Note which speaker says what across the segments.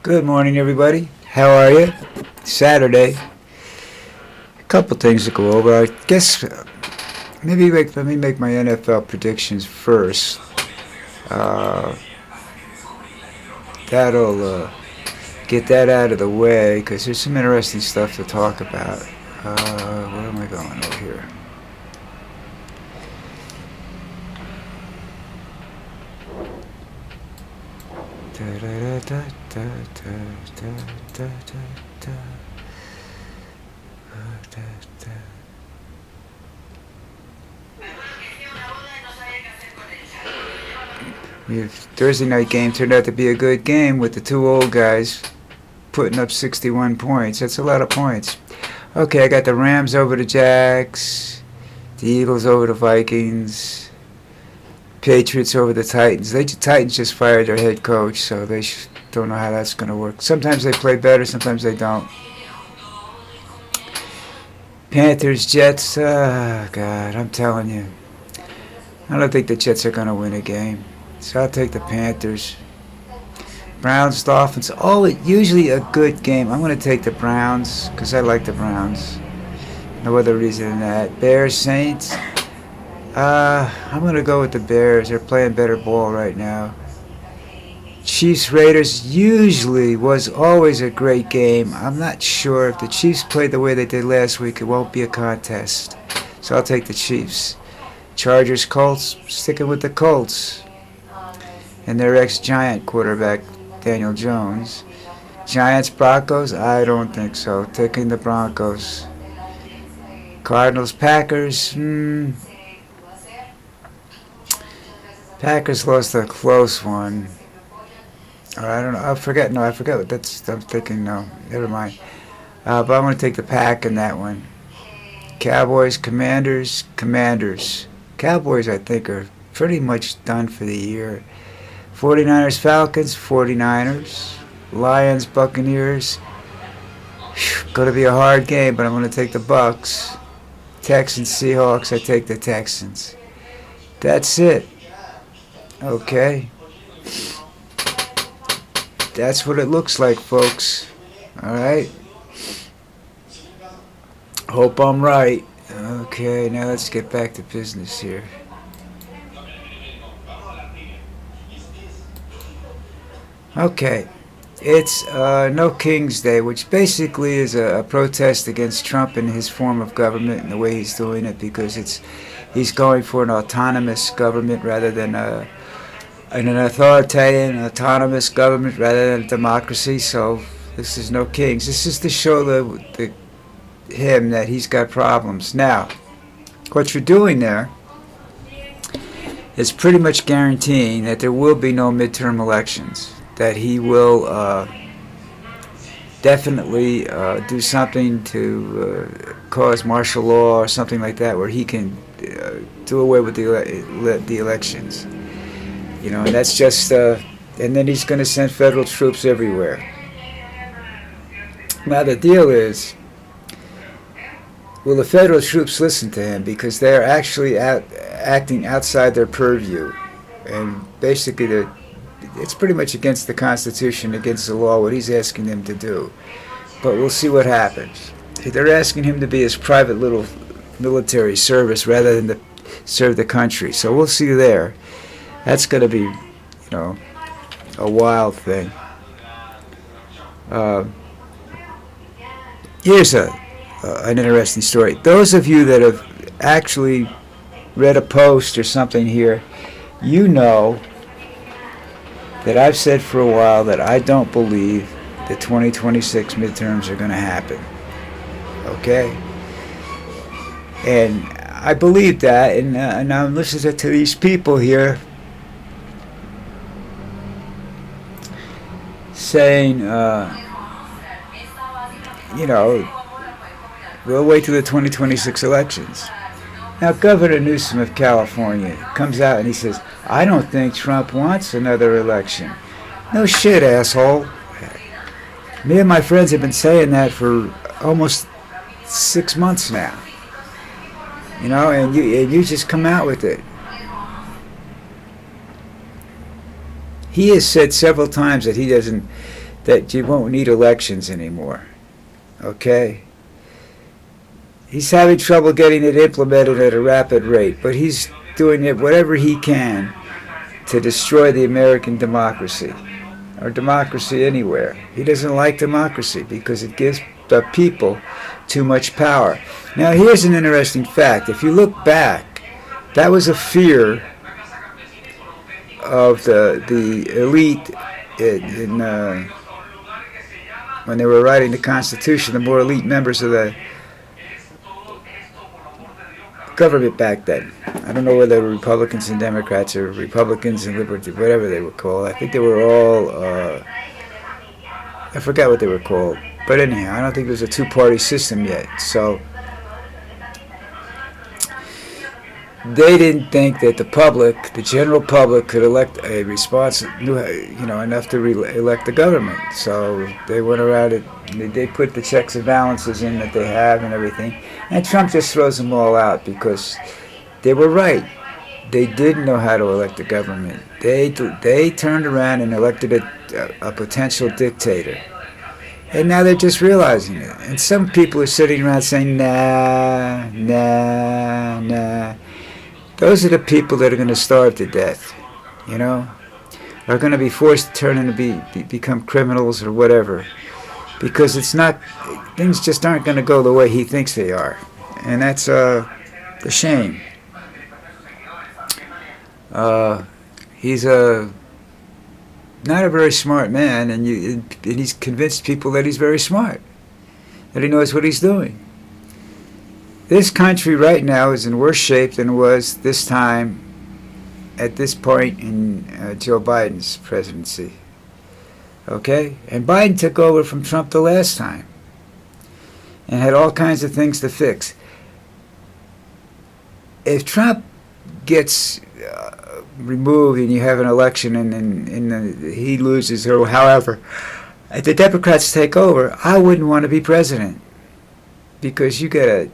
Speaker 1: Good morning, everybody. How are you? Saturday. A couple things to go over. I guess let me make my NFL predictions first. Uh, that'll get that out of the way because there's some interesting stuff to talk about. Where am I going over here? Da, da, da, da, da, da, da, da, da. Thursday night game turned out to be a good game with the two old guys putting up 61 points. That's a lot of points. Okay, I got the Rams over the Jags, the Eagles over the Vikings, Patriots over the Titans. The Titans just fired their head coach, so they don't know how that's going to work. Sometimes they play better, sometimes they don't. Panthers, Jets, God, I'm telling you. I don't think the Jets are going to win a game. So I'll take the Panthers. Browns, Dolphins. Usually a good game. I'm going to take the Browns because I like the Browns. No other reason than that. Bears, Saints. I'm going to go with the Bears. They're playing better ball right now. Chiefs, Raiders was always a great game. I'm not sure if the Chiefs played the way they did last week, it won't be a contest. So I'll take the Chiefs. Chargers, Colts. Sticking with the Colts. And their ex-Giant quarterback, Daniel Jones. Giants, Broncos? I don't think so. Taking the Broncos. Cardinals, Packers? Packers lost a close one. I don't know. I forget what I'm thinking. No, never mind. But I'm going to take the Pack in that one. Cowboys, Commanders. Cowboys, I think, are pretty much done for the year. 49ers, Falcons, 49ers. Lions, Buccaneers. Going to be a hard game, but I'm going to take the Bucks. Texans, Seahawks, I take the Texans. That's it. Okay. That's what it looks like, folks. All right. Hope I'm right. Okay, now let's get back to business here. Okay, it's No King's Day, which basically is a protest against Trump and his form of government and the way he's doing it, because he's going for an autonomous government rather than an authoritarian, autonomous government rather than a democracy. So this is No Kings. This is to show him that he's got problems. Now, what you're doing there is pretty much guaranteeing that there will be no midterm elections. That he will definitely do something to cause martial law or something like that, where he can do away with the elections. You know, and that's just, and then he's going to send federal troops everywhere. Now the deal is, will the federal troops listen to him? Because they're actually acting outside their purview, and basically it's pretty much against the Constitution, against the law, what he's asking them to do. But we'll see what happens. They're asking him to be his private little military service rather than to serve the country. So we'll see there. That's going to be, a wild thing. Here's an interesting story. Those of you that have actually read a post or something here, you know that I've said for a while that I don't believe the 2026 midterms are going to happen. Okay? And I believe that, and I'm listening to these people here saying, we'll wait till the 2026 elections. Now, Governor Newsom of California comes out and he says, I don't think Trump wants another election. No shit, asshole. Me and my friends have been saying that for almost 6 months now. And you just come out with it. He has said several times that that you won't need elections anymore. Okay? He's having trouble getting it implemented at a rapid rate, but he's doing it whatever he can to destroy the American democracy, or democracy anywhere. He doesn't like democracy because it gives the people too much power. Now, here's an interesting fact. If you look back, that was a fear of the elite when they were writing the Constitution, the more elite members of the government back then. I don't know whether they were Republicans and Democrats or Republicans and Liberty, whatever they were called. I think they were all, I forgot what they were called. But anyhow, I don't think there was a two-party system yet. So they didn't think that the public, the general public, could elect a enough to elect the government. So they went around it. They put the checks and balances in that they have and everything. And Trump just throws them all out because they were right. They didn't know how to elect the government. They turned around and elected a potential dictator. And now they're just realizing it. And some people are sitting around saying, nah, nah, nah. Those are the people that are going to starve to death, are going to be forced to turn into become criminals or whatever. Because things just aren't going to go the way he thinks they are. And that's a shame. He's not a very smart man, and he's convinced people that he's very smart, that he knows what he's doing. This country right now is in worse shape than it was this time, at this point in Joe Biden's presidency. Okay? And Biden took over from Trump the last time and had all kinds of things to fix. If Trump gets removed and you have an election and he loses, or however, if the Democrats take over, I wouldn't want to be president, because you get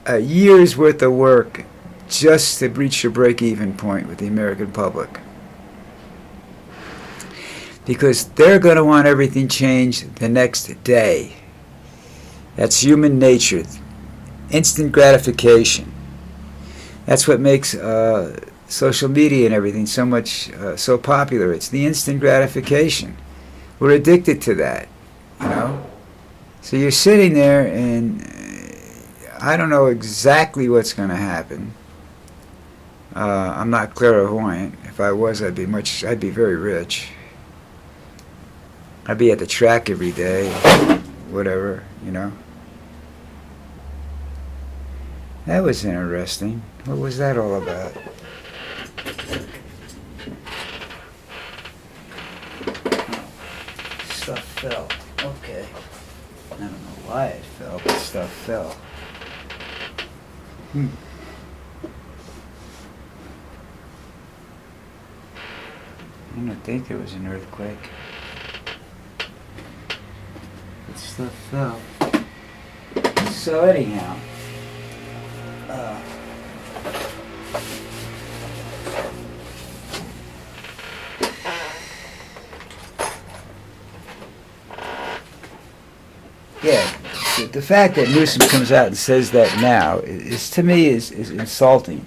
Speaker 1: a year's worth of work just to reach your break-even point with the American public. Because they're going to want everything changed the next day. That's human nature. Instant gratification. That's what makes social media and everything so popular. It's the instant gratification. We're addicted to that, So you're sitting there, and I don't know exactly what's going to happen. I'm not clairvoyant. If I was, I'd be very rich. I'd be at the track every day, whatever, That was interesting. What was that all about? Stuff fell. Okay. I don't know why it fell, but stuff fell. I don't think there was an earthquake. But stuff fell. So anyhow, the fact that Newsom comes out and says that now is to me is insulting,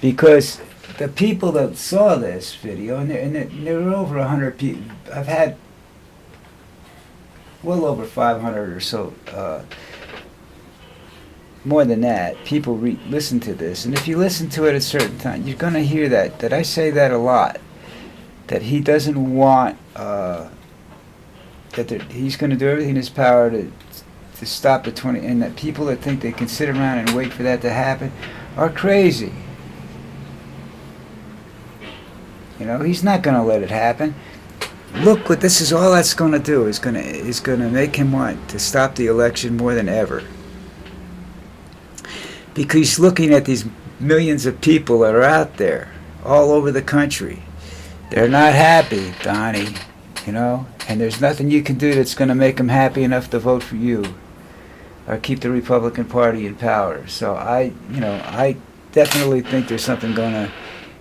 Speaker 1: because the people that saw this video, and there were over 100 people. I've had well over 500 or so, more than that, people listen to this. And if you listen to it at a certain time, you're going to hear that I say that a lot, that he doesn't want, that he's going to do everything in his power to stop the 20, and that people that think they can sit around and wait for that to happen are crazy. He's not going to let it happen. Look what this is. All that's going to do is going to make him want to stop the election more than ever. Because he's looking at these millions of people that are out there all over the country. They're not happy, Donnie, and there's nothing you can do that's going to make them happy enough to vote for you or keep the Republican Party in power. So I definitely think there's something going to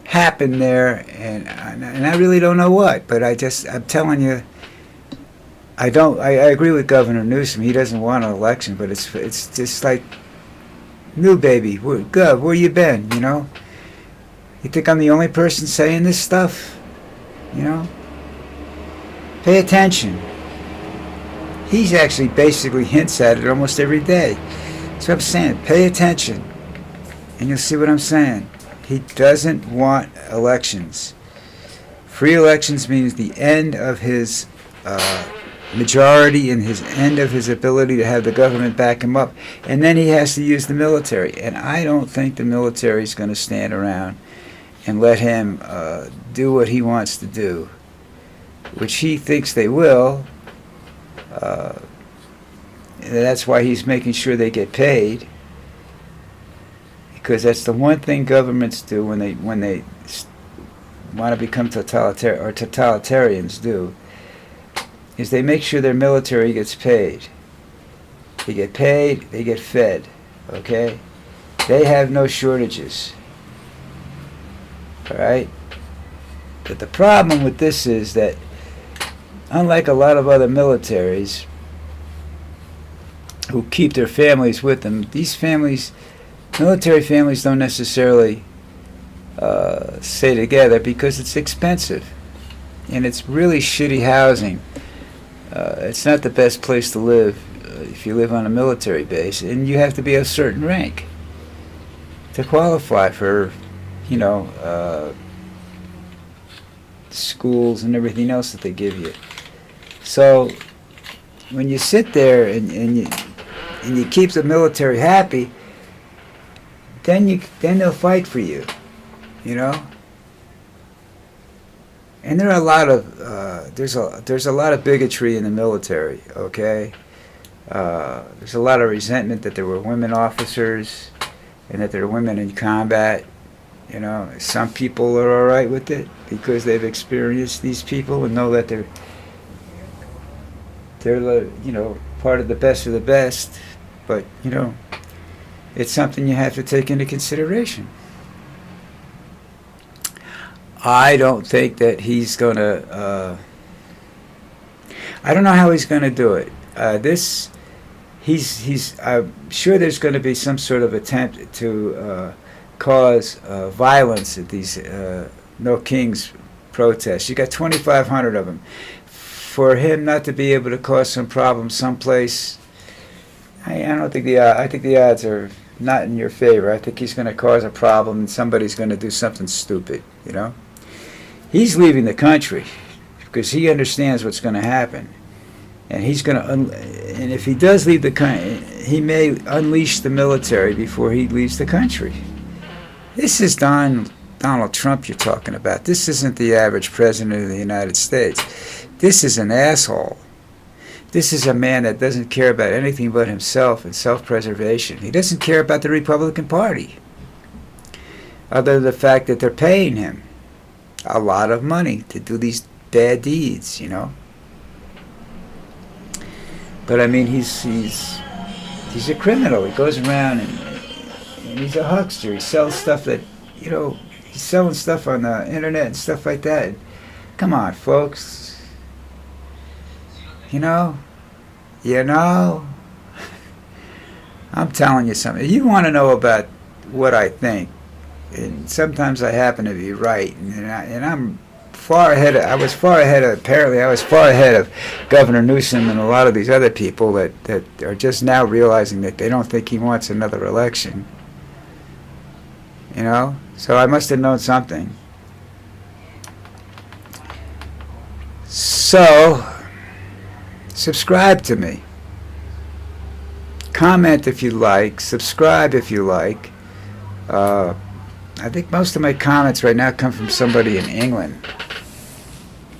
Speaker 1: happen there, and I really don't know what. But I'm telling you, I agree with Governor Newsom. He doesn't want an election, but it's just like, new baby, Gov, where you been? You know, you think I'm the only person saying this stuff? You know, pay attention. He's actually basically hints at it almost every day. That's what I'm saying. Pay attention, and you'll see what I'm saying. He doesn't want elections. Free elections means the end of his majority and his end of his ability to have the government back him up. And then he has to use the military. And I don't think the military is going to stand around and let him do what he wants to do, which he thinks they will. That's why he's making sure they get paid, because that's the one thing governments do when they want to become totalitarians do, is they make sure their military gets paid. They get paid, they get fed, okay? They have no shortages, all right? But the problem with this is that, unlike a lot of other militaries who keep their families with them, these families, military families, don't necessarily stay together because it's expensive and it's really shitty housing. It's not the best place to live if you live on a military base, and you have to be a certain rank to qualify for, you know, schools and everything else that they give you. So when you sit there and you keep the military happy, then they'll fight for you, you know. And there are a lot of there's a lot of bigotry in the military. Okay, there's a lot of resentment that there were women officers and that there are women in combat. You know, some people are all right with it because they've experienced these people and know that they're you know, part of the best of the best. But you know, it's something you have to take into consideration. I don't think that he's going to, I don't know how he's going to do it. I'm sure there's going to be some sort of attempt to cause violence at these No Kings protests. You got 2,500 of them. For him not to be able to cause some problem someplace, I don't think I think the odds are not in your favor. I think he's going to cause a problem and somebody's going to do something stupid, you know. He's leaving the country because he understands what's going to happen, and he's going to. And if he does leave the country, he may unleash the military before he leaves the country. This is Donald Trump you're talking about. This isn't the average president of the United States. This is an asshole. This is a man that doesn't care about anything but himself and self-preservation. He doesn't care about the Republican Party, other than the fact that they're paying him a lot of money to do these bad deeds, you know. But I mean, he's a criminal. He goes around and he's a huckster. He sells stuff that, you know, he's selling stuff on the internet and stuff like that. Come on, folks. You know, I'm telling you something. You want to know about what I think, and sometimes I happen to be right, and I'm far ahead of, apparently I was far ahead of Governor Newsom and a lot of these other people that are just now realizing that they don't think he wants another election. You know? So I must have known something. So, subscribe to me. Comment if you like. Subscribe if you like. I think most of my comments right now come from somebody in England.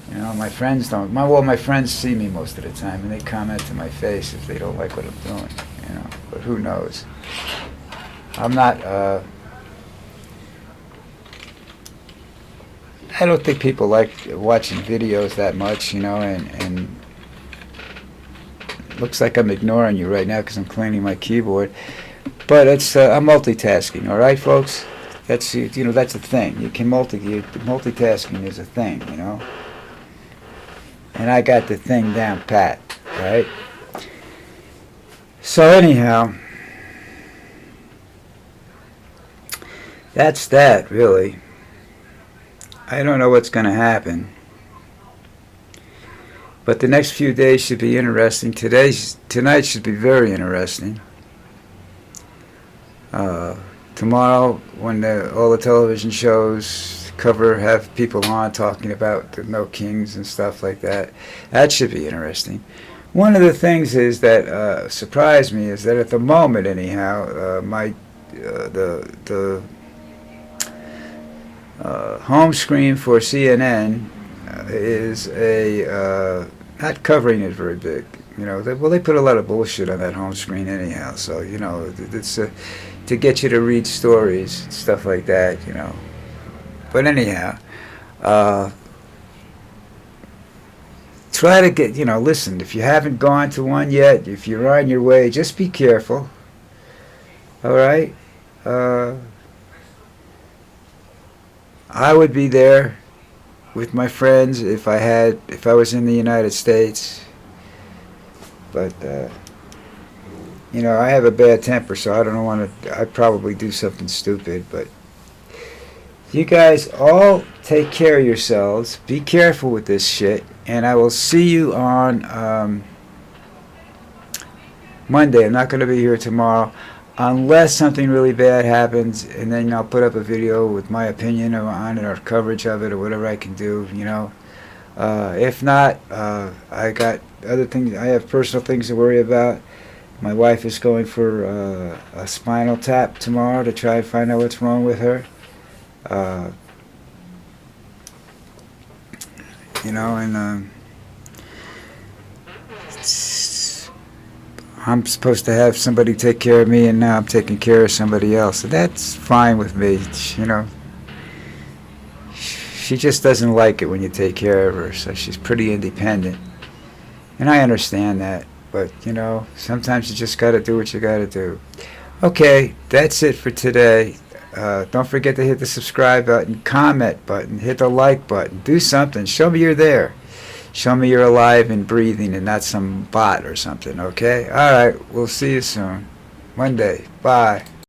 Speaker 1: You know, my friends don't. My friends see me most of the time, and they comment to my face if they don't like what I'm doing. You know, but who knows? I'm not. I don't think people like watching videos that much. You know, and looks like I'm ignoring you right now because I'm cleaning my keyboard. But it's I'm multitasking. All right, folks. That's that's a thing. You can multitasking is a thing, and I got the thing down pat, right? So anyhow, that's that really. I don't know what's going to happen, but the next few days should be interesting. Tonight should be very interesting. Tomorrow, when all the television shows have people on talking about the No Kings and stuff like that, that should be interesting. One of the things is that surprised me is that at the moment, anyhow, the home screen for CNN is not covering it very big. They put a lot of bullshit on that home screen anyhow. So it's to get you to read stories and stuff like that. But anyhow, try to get listen. If you haven't gone to one yet, if you're on your way, just be careful. All right. I would be there with my friends if I was in the United States. But I have a bad temper, so I don't want to. I'd probably do something stupid. But you guys all take care of yourselves. Be careful with this shit, and I will see you on Monday. I'm not going to be here tomorrow. Unless something really bad happens, and then I'll put up a video with my opinion on it or coverage of it or whatever I can do, If not, I got other things. I have personal things to worry about. My wife is going for a spinal tap tomorrow to try and find out what's wrong with her. I'm supposed to have somebody take care of me, and now I'm taking care of somebody else. And that's fine with me, She just doesn't like it when you take care of her, so she's pretty independent. And I understand that, but, sometimes you just got to do what you got to do. Okay, that's it for today. Don't forget to hit the subscribe button, comment button, hit the like button. Do something. Show me you're there. Show me you're alive and breathing and not some bot or something, okay? All right, we'll see you soon. Monday. Bye.